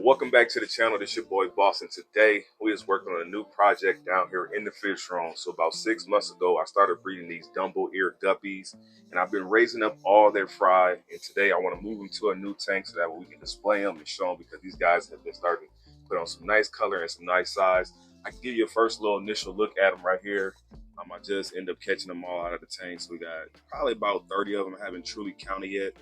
Welcome back to the channel. This is your boy Boss, and today we is working on a new project down here in the fish room. So about 6 months ago, I started breeding these dumbo-eared guppies, and I've been raising up all their fry. And today I want to move them to a new tank so that we can display them and show them, because these guys have been starting to put on some nice color and some nice size. I can give you a first little initial look at them right here. I just end up catching them all out of the tank. So we got probably about 30 of them. I haven't truly counted yet.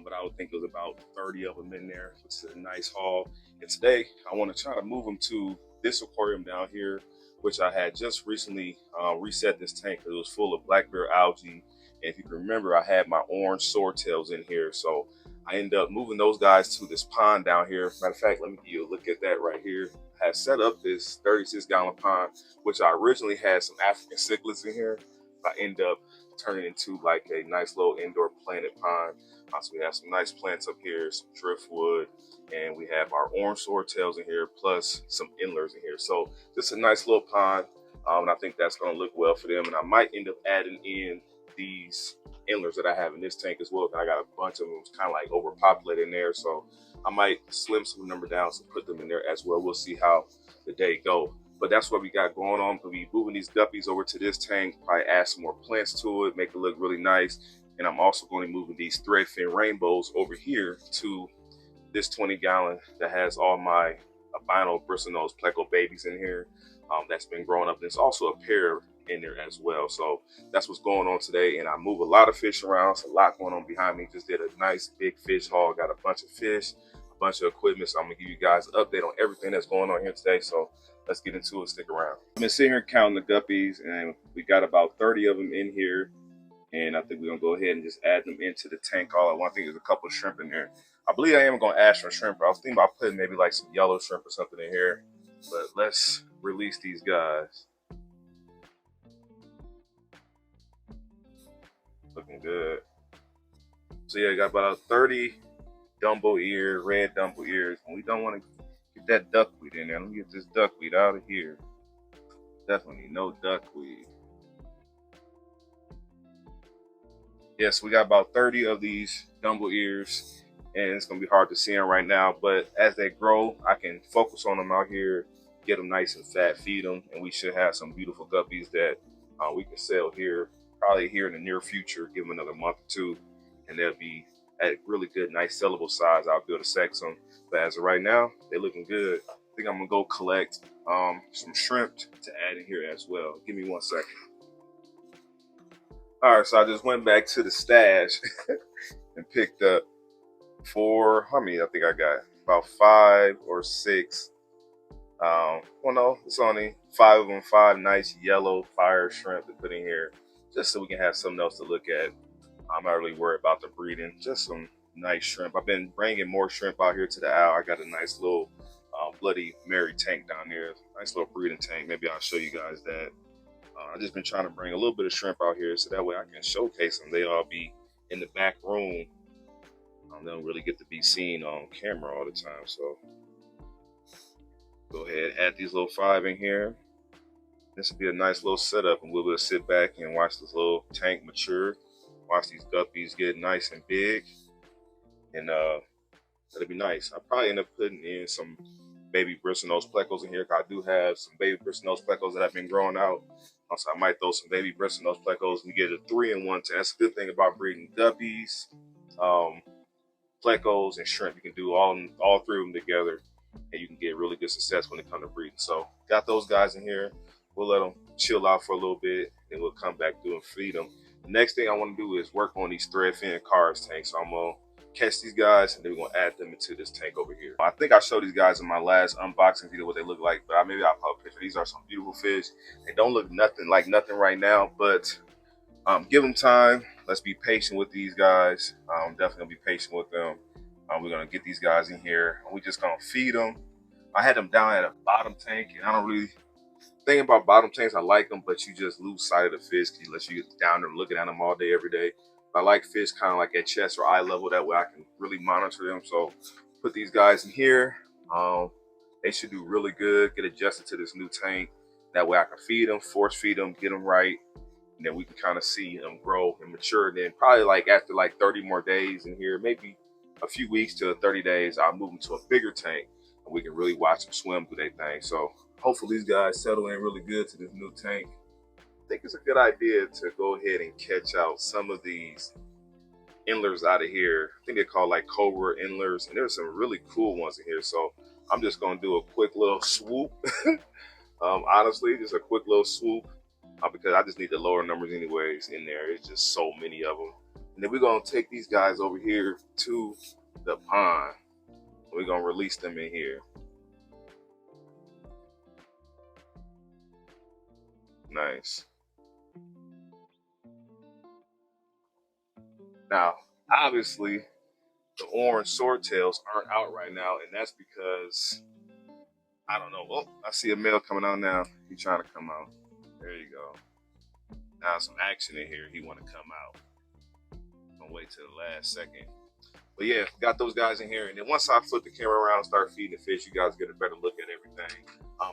But I would think it was about 30 of them in there, which is a nice haul. And today I want to try to move them to this aquarium down here, which I had just recently reset this tank because it was full of black bear algae. And if you can remember, I had my orange swordtails in here. So I ended up moving those guys to this pond down here. Matter of fact, let me give you a look at that right here. I had set up this 36-gallon pond, which I originally had some African cichlids in here. I ended up turning into like a nice little indoor planted pond. So we have some nice plants up here, some driftwood, and we have our orange swordtails in here, plus some endlers in here. So just a nice little pond, and I think that's going to look well for them. And I might end up adding in these endlers that I have in this tank as well. I got a bunch of them, it's kind of like overpopulated in there, so I might slim some number down to put them in there as well. We'll see how the day go. But that's what we got going on. We'll be moving these guppies over to this tank, probably add some more plants to it, make it look really nice. And I'm also going to be moving these threadfin rainbows over here to this 20-gallon that has all my albino bristlenose pleco babies in here. That's been growing up. There's also a pair in there as well. So that's what's going on today. And I move a lot of fish around. It's a lot going on behind me. Just did a nice big fish haul. Got a bunch of fish, a bunch of equipment. So I'm going to give you guys an update on everything that's going on here today. So let's get into it. Stick around. I've been sitting here counting the guppies, and we got about 30 of them in here. And I think we're going to go ahead and just add them into the tank all at once. I think there's a couple of shrimp in there. I believe I am going to add some shrimp. I was thinking about putting maybe like some yellow shrimp or something in here. But let's release these guys. Looking good. So yeah, got about 30 dumbo ear, red dumbo ears. And we don't want to get that duckweed in there. Let me get this duckweed out of here. Definitely no duckweed. Yes, we got about 30 of these dumbo ears, and it's going to be hard to see them right now, but as they grow, I can focus on them out here, get them nice and fat, feed them, and we should have some beautiful guppies that we can sell here, probably here in the near future. Give them another month or two, and they'll be at really good, nice, sellable size. I'll be able to sex them, but as of right now, they're looking good. I think I'm going to go collect some shrimp to add in here as well. Give me 1 second. All right, so I just went back to the stash and picked up how many? I think I got about 5 or 6. Well, no, it's only 5 of them, 5 nice yellow fire shrimp to put in here, just so we can have something else to look at. I'm not really worried about the breeding, just some nice shrimp. I've been bringing more shrimp out here to the owl. I got a nice little Bloody Mary tank down there, nice little breeding tank. Maybe I'll show you guys that. I've just been trying to bring a little bit of shrimp out here so that way I can showcase them. They all be in the back room. They don't really get to be seen on camera all the time. So go ahead, add these little 5 in here. This will be a nice little setup, and we'll be able to sit back and watch this little tank mature. Watch these guppies get nice and big. And that'll be nice. I'll probably end up putting in some baby bristlenose plecos in here. I do have some baby bristlenose plecos that have been growing out. So I might throw some baby bristlenose plecos and get a 3-in-1 tank. That's a good thing about breeding guppies, plecos, and shrimp. You can do all 3 of them together, and you can get really good success when it comes to breeding. So got those guys in here. We'll let them chill out for a little bit, and we'll come back through and feed them. The next thing I want to do is work on these threadfin cars tanks. So I'm going to catch these guys, and then we're going to add them into this tank over here. I think I showed these guys in my last unboxing video what they look like, but maybe I'll put a picture. These are some beautiful fish. They don't look nothing right now, but give them time. Let's be patient with these guys. Definitely gonna be patient with them. We're gonna get these guys in here, and we're just gonna feed them. I had them down at a bottom tank, and I don't really think about bottom tanks. I like them, but you just lose sight of the fish unless you get down there looking at them all day, every day. I like fish kind of like at chest or eye level. That way I can really monitor them. So put these guys in here. They should do really good, get adjusted to this new tank. That way I can feed them, force feed them, get them right. And then we can kind of see them grow and mature. And then probably like after like 30 more days in here, maybe a few weeks to 30 days, I'll move them to a bigger tank. and we can really watch them swim through their thing. So hopefully these guys settle in really good to this new tank. I think it's a good idea to go ahead and catch out some of these endlers out of here. I think they're called like Cobra endlers, and there's some really cool ones in here. So I'm just gonna do a quick little swoop. Honestly, just a quick little swoop because I just need the lower numbers anyways in there. It's just so many of them. And then we're gonna take these guys over here to the pond. We're gonna release them in here. Nice. Now, obviously, the orange swordtails aren't out right now, and that's because I don't know. Oh, I see a male coming out now. He's trying to come out. There you go. Now some action in here. He want to come out. Gonna wait till the last second. But yeah, got those guys in here, and then once I flip the camera around and start feeding the fish, you guys get a better look at everything.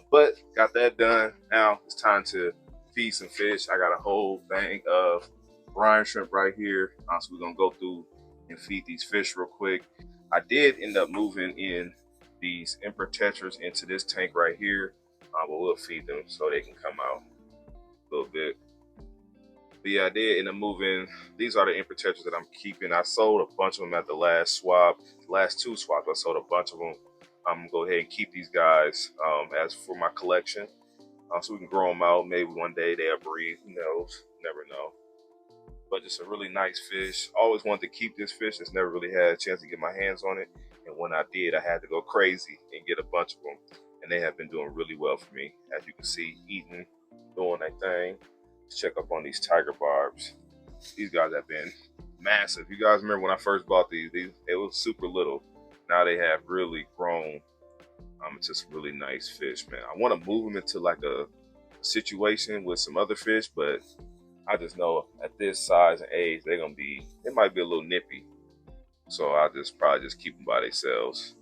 But got that done. Now it's time to feed some fish. I got a whole thing of brine shrimp right here. So we're gonna go through and feed these fish real quick. I did end up moving in these emperor tetras into this tank right here, but we'll feed them so they can come out a little bit. But yeah, I did end up moving. These are the emperor tetras that I'm keeping. I sold a bunch of them at the last swap. The last two swaps, I sold a bunch of them. I'm gonna go ahead and keep these guys as for my collection, so we can grow them out. Maybe one day they'll breed. Who knows? Never know. But just a really nice fish. Always wanted to keep this fish. Just never really had a chance to get my hands on it. And when I did, I had to go crazy and get a bunch of them. And they have been doing really well for me. As you can see, eating, doing their thing. Let's check up on these tiger barbs. These guys have been massive. You guys remember when I first bought these it was super little. Now they have really grown. It's just really nice fish, man. I want to move them into like a situation with some other fish, but I just know at this size and age, they might be a little nippy. So I'll probably just keep them by themselves.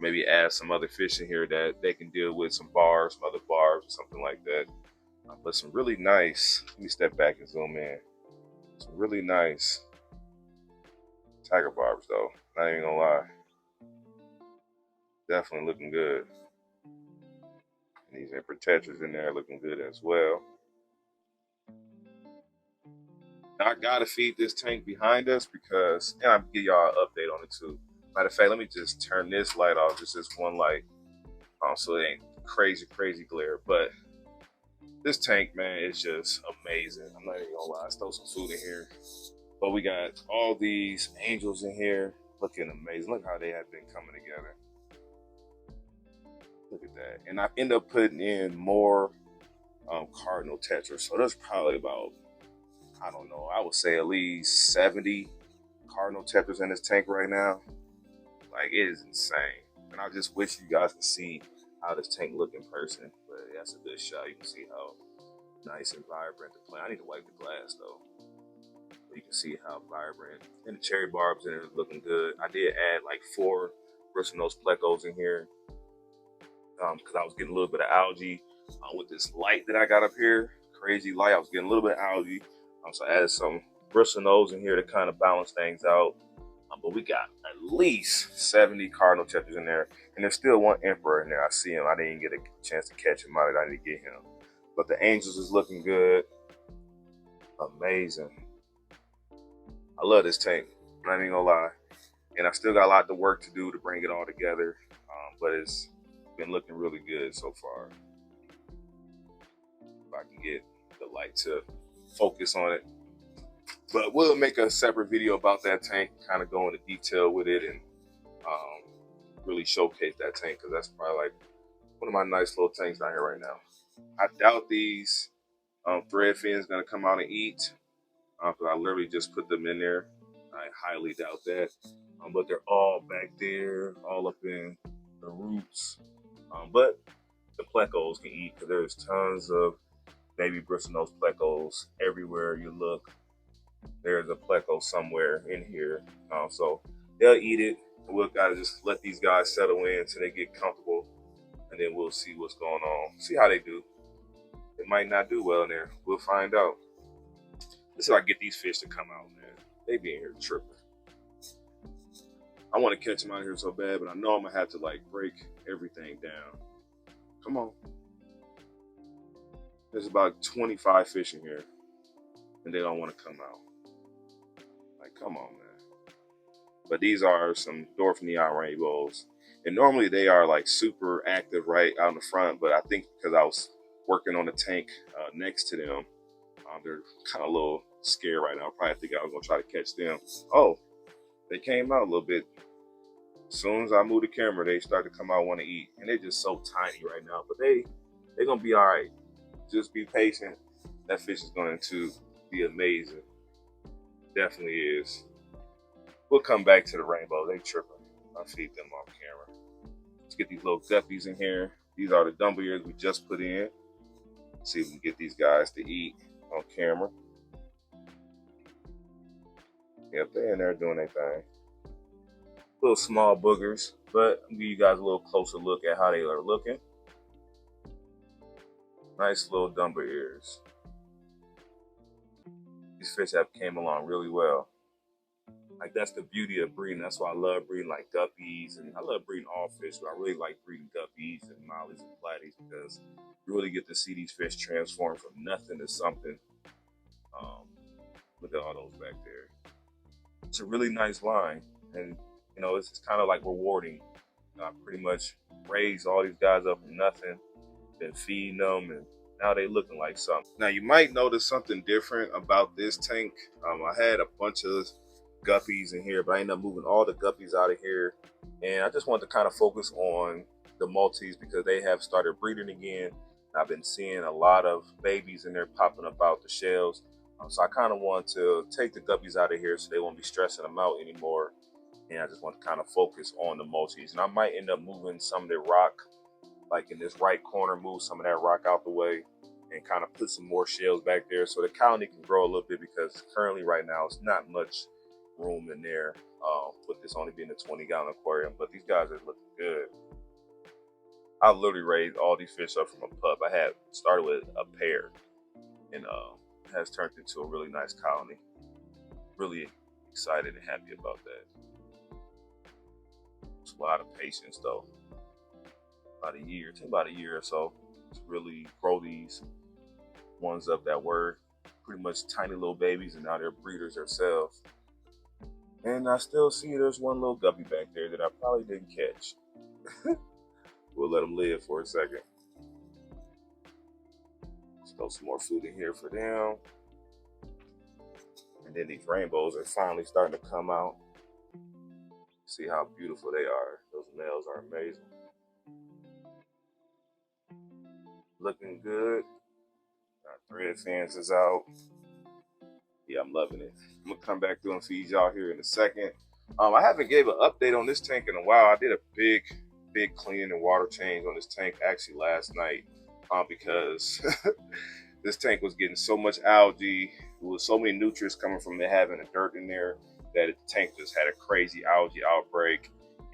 Maybe add some other fish in here that they can deal with, some barbs, some other barbs, or something like that. But some really nice, let me step back and zoom in. Some really nice tiger barbs though, not even gonna lie. Definitely looking good. And these emperor tetras in there looking good as well. Now I gotta feed this tank behind us because, and I'll give y'all an update on it too. Matter of fact, let me just turn this light off, just this one light, so it ain't crazy glare. But this tank, man, is just amazing. I'm not even gonna lie. Let's throw some food in here. But we got all these angels in here looking amazing. Look how they have been coming together. Look at that. And I end up putting in more cardinal tetras. So there's probably about, I don't know, I would say at least 70 cardinal tetras in this tank right now. Like, it is insane. And I just wish you guys could see how this tank look in person. But that's a good shot. You can see how nice and vibrant the plant. I need to wipe the glass though. But you can see how vibrant. And the cherry barbs in there looking good. I did add like 4 bristlenose plecos in here because I was getting a little bit of algae with this light that I got up here. Crazy light. I was getting a little bit of algae. So I added some bristlenose in here to kind of balance things out. But we got at least 70 cardinal tetras in there. And there's still one emperor in there. I see him. I didn't get a chance to catch him. I need to get him. But the angels is looking good. Amazing. I love this tank. I'm not even gonna lie. And I still got a lot of work to do to bring it all together. But it's been looking really good so far. If I can get the light to focus on it. But we'll make a separate video about that tank, kind of go into detail with it and really showcase that tank, because that's probably like one of my nice little tanks down here right now. I doubt these threadfin is going to come out and eat, because I literally just put them in there. I highly doubt that. But they're all back there, all up in the roots. But the plecos can eat, because there's tons of baby bristlenose plecos everywhere you look. There's a pleco somewhere in here. So they'll eat it. We'll gotta just let these guys settle in so they get comfortable, and then we'll see what's going on. See how they do. They might not do well in there. We'll find out. Let's see if I can get these fish to come out, man. They be in here tripping. I want to catch them out here so bad, but I know I'm gonna have to like break everything down. Come on. There's about 25 fish in here, and they don't want to come out. Like, come on, man. But these are some dwarf neon rainbows, and normally they are like super active right out in the front. But I think because I was working on the tank next to them, they're kind of a little scared right now. I probably think I was gonna try to catch them. Oh, they came out a little bit. As soon as I move the camera, they start to come out want to eat, and they're just so tiny right now. But they're gonna be all right. Just be patient. That fish is going to be amazing. Definitely is. We'll come back to the rainbow. They tripping. I'll feed them off camera. Let's get these little guppies in here. These are the dumble ears we just put in. See if we can get these guys to eat on camera. Yep, they're in there doing their thing. Little small boogers, but I'll give you guys a little closer look at how they are looking. Nice little dumble ears. These fish have came along really well. Like, that's the beauty of breeding. That's why I love breeding like guppies, and I love breeding all fish, but I really like breeding guppies and mollies and platies because you really get to see these fish transform from nothing to something. Look at all those back there. It's a really nice line, and you know, it's kind of like rewarding. I pretty much raised all these guys up from nothing, been feeding them, and now they looking like something. Now you might notice something different about this tank. I had a bunch of guppies in here, but I ended up moving all the guppies out of here, and I just wanted to kind of focus on the multis because they have started breeding again. I've been seeing a lot of babies in there popping up out the shells, so I kind of want to take the guppies out of here so they won't be stressing them out anymore, and I just want to kind of focus on the multis. And I might end up moving some of the rock, like in this right corner, move some of that rock out the way and kind of put some more shells back there so the colony can grow a little bit, because currently right now it's not much room in there with this only being a 20-gallon aquarium. But these guys are looking good. I literally raised all these fish up from a pup. I had started with a pair, and has turned into a really nice colony. Really excited and happy about that. It's a lot of patience though. About a year, it took about a year or so to really grow these ones up that were pretty much tiny little babies, and now they're breeders themselves. And I still see there's one little guppy back there that I probably didn't catch. We'll let them live for a second. Let's throw some more food in here for them. And then these rainbows are finally starting to come out. See how beautiful they are. Those males are amazing. Looking good. Our threadfins is out. Yeah, I'm loving it. I'm gonna come back through and feed y'all here in a second. I haven't gave an update on this tank in a while. I did a big cleaning and water change on this tank actually last night because this tank was getting so much algae. There was so many nutrients coming from it having the dirt in there that the tank just had a crazy algae outbreak,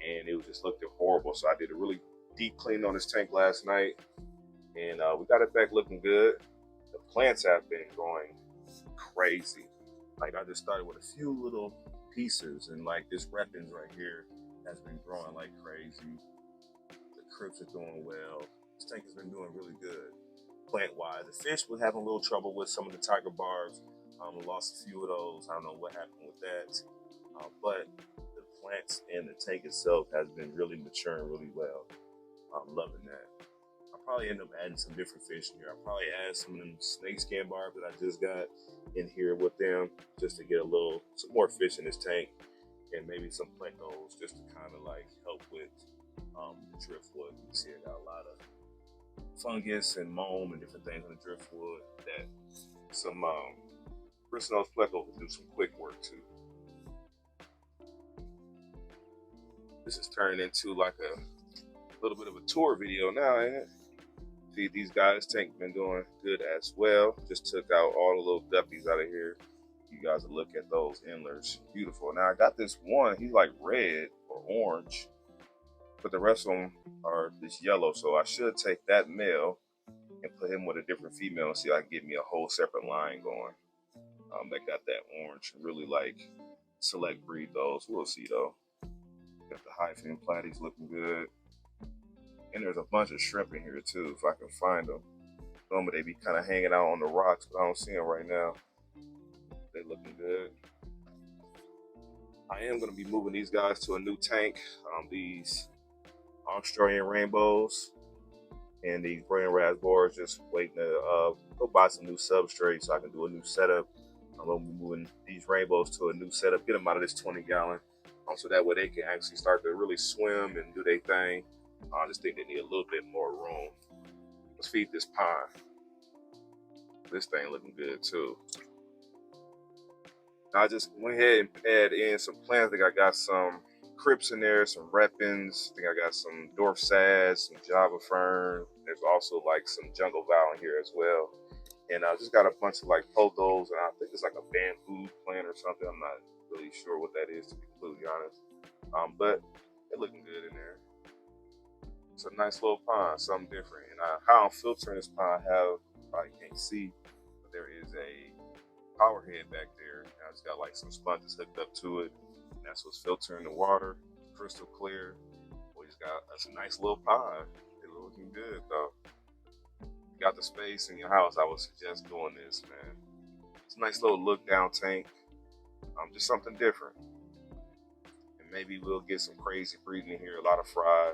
and it was just looking horrible. So I did a really deep clean on this tank last night, and we got it back looking good. The plants have been growing crazy. Like, I just started with a few little pieces, and like this repens right here has been growing like crazy. The crypts are doing well. This tank has been doing really good plant wise. The fish was having a little trouble with some of the tiger barbs. I lost a few of those. I don't know what happened with that, but the plants and the tank itself has been really maturing really well. I'm loving that. I'll probably end up adding some different fish in here. I'll probably add some of them snake skin barbs that I just got in here with them, just to get some more fish in this tank, and maybe some plecos just to kind of like help with the driftwood. You can see I got a lot of fungus and mold and different things on the driftwood that some bristlenose plecos will do some quick work too. This is turning into like a little bit of a tour video now, ain't it? See, these guys' tank been doing good as well. Just took out all the little guppies out of here. You guys will look at those endlers. Beautiful. Now I got this one, he's like red or orange, but the rest of them are this yellow. So I should take that male and put him with a different female and see if I can get me a whole separate line going. That got that orange. Really like select breed those. We'll see though. Got the hyphen platies looking good. And there's a bunch of shrimp in here too, if I can find them. Normally they be kind of hanging out on the rocks, but I don't see them right now. They looking good. I am going to be moving these guys to a new tank. These Australian rainbows and these brilliant raspberries, just waiting to go buy some new substrate so I can do a new setup. I'm going to be moving these rainbows to a new setup, get them out of this 20-gallon, so that way they can actually start to really swim and do their thing. I just think they need a little bit more room. Let's feed this pond. This thing looking good too. I just went ahead and add in some plants. I think I got some crypts in there, some repins. I think I got some dwarf sass, some java fern. There's also like some jungle val in here as well. And I just got a bunch of like pothos, and I think it's like a bamboo plant or something. I'm not really sure what that is, to be completely honest. But it's looking good in there. It's a nice little pond, something different. And how I'm filtering this pond, probably can't see, but there is a power head back there. And I just got like some sponges hooked up to it. And that's what's filtering the water, crystal clear. We just got a nice little pond. It's looking good though. Got the space in your house, I would suggest doing this, man. It's a nice little look down tank. Just something different. And maybe we'll get some crazy breeding in here, a lot of fry.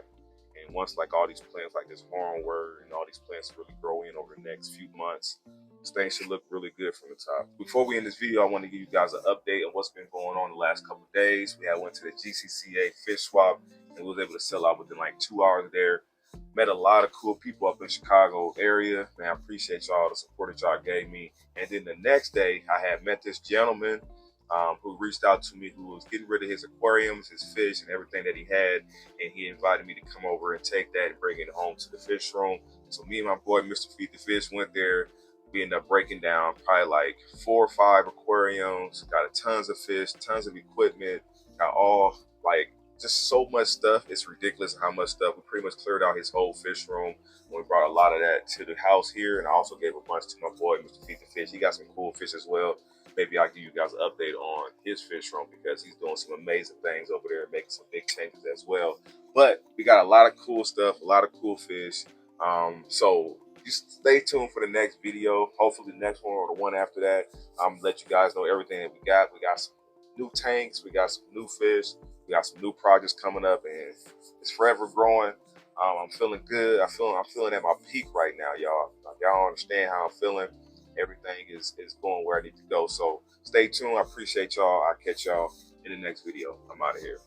And once like all these plants like this hornwort and all these plants really grow in over the next few months, this thing should look really good from the top. Before we end this video, I want to give you guys an update on what's been going on the last couple of days. We went to the GCCA fish swap and we was able to sell out within like 2 hours there. Met a lot of cool people up in Chicago area. Man, I appreciate y'all, the support that y'all gave me. And then the next day, I had met this gentleman who reached out to me, who was getting rid of his aquariums, his fish, and everything that he had. And he invited me to come over and take that and bring it home to the fish room. So me and my boy, Mr. Feed the Fish, went there. We ended up breaking down probably like 4 or 5 aquariums, got tons of fish, tons of equipment, got all like just so much stuff. It's ridiculous how much stuff. We pretty much cleared out his whole fish room. We brought a lot of that to the house here, and I also gave a bunch to my boy, Mr. Feed the Fish. He got some cool fish as well. Maybe I'll give you guys an update on his fish room because he's doing some amazing things over there and making some big changes as well. But we got a lot of cool stuff, a lot of cool fish. So just stay tuned for the next video. Hopefully the next one or the one after that. Let you guys know everything that we got. We got some new tanks. We got some new fish. We got some new projects coming up, and it's forever growing. I'm feeling good. I'm feeling at my peak right now, y'all. Y'all understand how I'm feeling. Everything is going where I need to go. So stay tuned. I appreciate y'all. I'll catch y'all in the next video. I'm out of here.